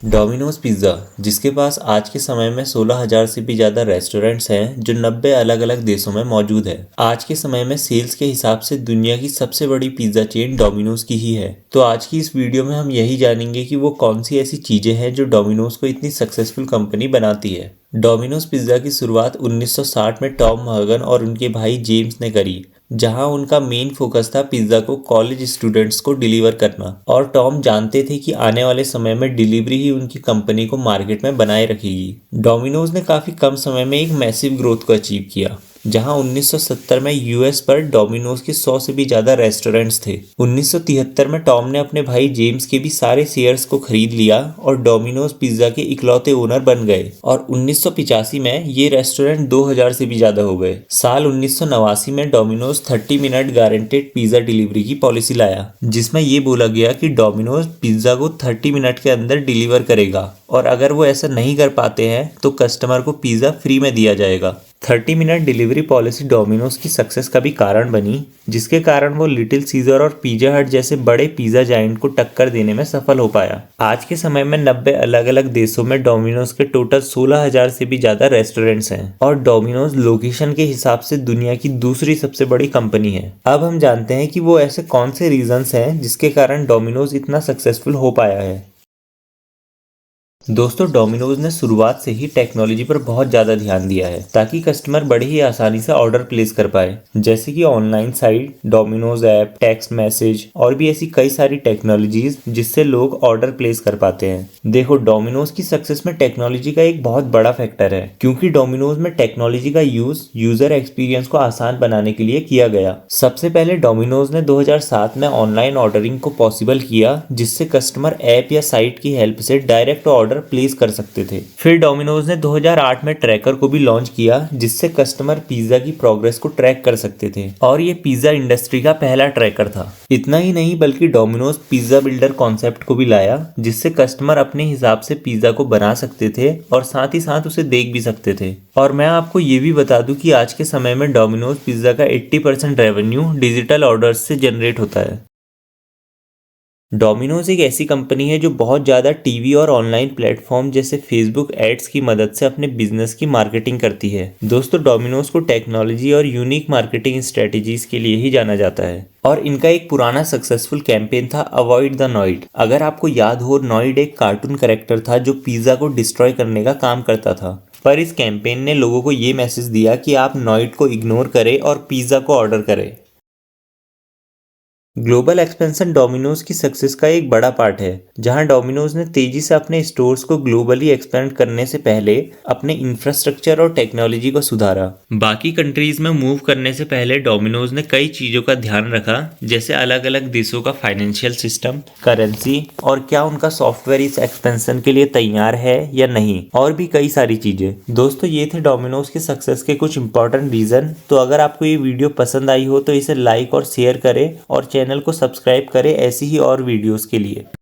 Domino's pizza, जिसके पास आज के समय में 16,000 से भी ज़्यादा रेस्टोरेंट्स हैं जो 90 अलग अलग देशों में मौजूद है। आज के समय में सेल्स के हिसाब से दुनिया की सबसे बड़ी पिज़्ज़ा चेन डोमिनोज की ही है। तो आज की इस वीडियो में हम यही जानेंगे कि वो कौन सी ऐसी चीज़ें हैं जो डोमिनोज को इतनी सक्सेसफुल कंपनी बनाती है। डोमिनोज पिज़्ज़ा की शुरुआत 1960 में टॉम मॉर्गन और उनके भाई जेम्स ने करी, जहां उनका मेन फोकस था पिज़्ज़ा को कॉलेज स्टूडेंट्स को डिलीवर करना। और टॉम जानते थे कि आने वाले समय में डिलीवरी ही उनकी कंपनी को मार्केट में बनाए रखेगी। डोमिनोज ने काफ़ी कम समय में एक मैसिव ग्रोथ को अचीव किया, जहां 1970 में यूएस पर डोमिनोज के 100 से भी ज़्यादा रेस्टोरेंट्स थे। 1973 में टॉम ने अपने भाई जेम्स के भी सारे शेयर्स को खरीद लिया और डोमिनोज पिज़्ज़ा के इकलौते ओनर बन गए। और 1985 में ये रेस्टोरेंट 2000 से भी ज़्यादा हो गए। साल 1989 में Domino's 30 minute guaranteed pizza delivery की पॉलिसी लाया, जिसमें ये बोला गया कि डोमिनोज पिज़्ज़ा को 30 मिनट के अंदर डिलीवर करेगा और अगर वो ऐसा नहीं कर पाते हैं तो कस्टमर को पिज़्ज़ा फ्री में दिया जाएगा। 30 मिनट डिलीवरी पॉलिसी डोमिनोज की सक्सेस का भी कारण बनी, जिसके कारण वो लिटिल सीजर और पिज़्ज़ा हट जैसे बड़े पिज़्ज़ा जायंट को टक्कर देने में सफल हो पाया। आज के समय में 90 अलग अलग देशों में डोमिनोज के टोटल 16,000 से भी ज़्यादा रेस्टोरेंट्स हैं और डोमिनोज लोकेशन के हिसाब से दुनिया की दूसरी सबसे बड़ी कंपनी है। अब हम जानते हैं कि वो ऐसे कौन से रीजंस हैं जिसके कारण डोमिनोज इतना सक्सेसफुल हो पाया है। दोस्तों, डोमिनोज ने शुरुआत से ही टेक्नोलॉजी पर बहुत ज़्यादा ध्यान दिया है ताकि कस्टमर बड़ी ही आसानी से ऑर्डर प्लेस कर पाए, जैसे कि online site, Domino's app, text message और भी ऐसी कई सारी टेक्नोलॉजीज जिससे लोग ऑर्डर प्लेस कर पाते हैं। देखो, डोमिनोज की सक्सेस में टेक्नोलॉजी का एक बहुत बड़ा फैक्टर है, क्योंकि डोमिनोज में टेक्नोलॉजी का यूज यूजर एक्सपीरियंस को आसान बनाने के लिए किया गया। सबसे पहले डोमिनोज ने 2007 में ऑनलाइन ऑर्डरिंग को पॉसिबल किया, जिससे कस्टमर ऐप या साइट की हेल्प से डायरेक्ट ऑर्डर प्लेस कर सकते थे। फिर डोमिनोज ने 2008 में ट्रैकर को भी लॉन्च किया, जिससे कस्टमर पिज़्ज़ा की प्रोग्रेस को ट्रैक कर सकते थे और ये पिज़्ज़ा इंडस्ट्री का पहला ट्रैकर था। इतना ही नहीं, बल्कि डोमिनोज पिज़्ज़ा बिल्डर कॉन्सेप्ट को भी लाया, जिससे कस्टमर अपने हिसाब से पिज़्ज़ा को बना सकते थे और साथ ही साथ उसे देख भी सकते थे। और मैं आपको ये भी बता दूं कि आज के समय में डोमिनोज पिज़्ज़ा का 80% रेवेन्यू डिजिटल ऑर्डर्स से जनरेट होता है। डोमिनोज एक ऐसी कंपनी है जो बहुत ज़्यादा टीवी और ऑनलाइन प्लेटफॉर्म जैसे फेसबुक एड्स की मदद से अपने बिजनेस की मार्केटिंग करती है। दोस्तों, डोमिनोज को टेक्नोलॉजी और यूनिक मार्केटिंग स्ट्रेटजीज के लिए ही जाना जाता है और इनका एक पुराना सक्सेसफुल कैंपेन था अवॉइड द नॉइड। अगर आपको याद हो, नॉइड एक कार्टून कैरेक्टर था जो पिज़्ज़ा को डिस्ट्रॉय करने का काम करता था। पर इस कैंपेन ने लोगों को ये मैसेज दिया कि आप नॉइड को इग्नोर करें और पिज़्ज़ा को ऑर्डर करें। ग्लोबल एक्सपेंशन डोमिनोज की सक्सेस का एक बड़ा पार्ट है, जहां डोमिनोज ने तेजी से अपने स्टोर्स को ग्लोबली एक्सपेंड करने से पहले अपने इंफ्रास्ट्रक्चर और टेक्नोलॉजी को सुधारा। बाकी कंट्रीज में मूव करने से पहले डोमिनोज ने कई चीज़ों का ध्यान रखा, जैसे अलग अलग देशों का फाइनेंशियल सिस्टम, करेंसी और क्या उनका सॉफ्टवेयर इस एक्सपेंशन के लिए तैयार है या नहीं, और भी कई सारी चीज़ें। दोस्तों, ये थे डोमिनोज के सक्सेस के कुछ इंपॉर्टेंट रीज़न। तो अगर आपको ये वीडियो पसंद आई हो तो इसे लाइक और शेयर करें और चैनल को सब्सक्राइब करें ऐसी ही और वीडियोस के लिए।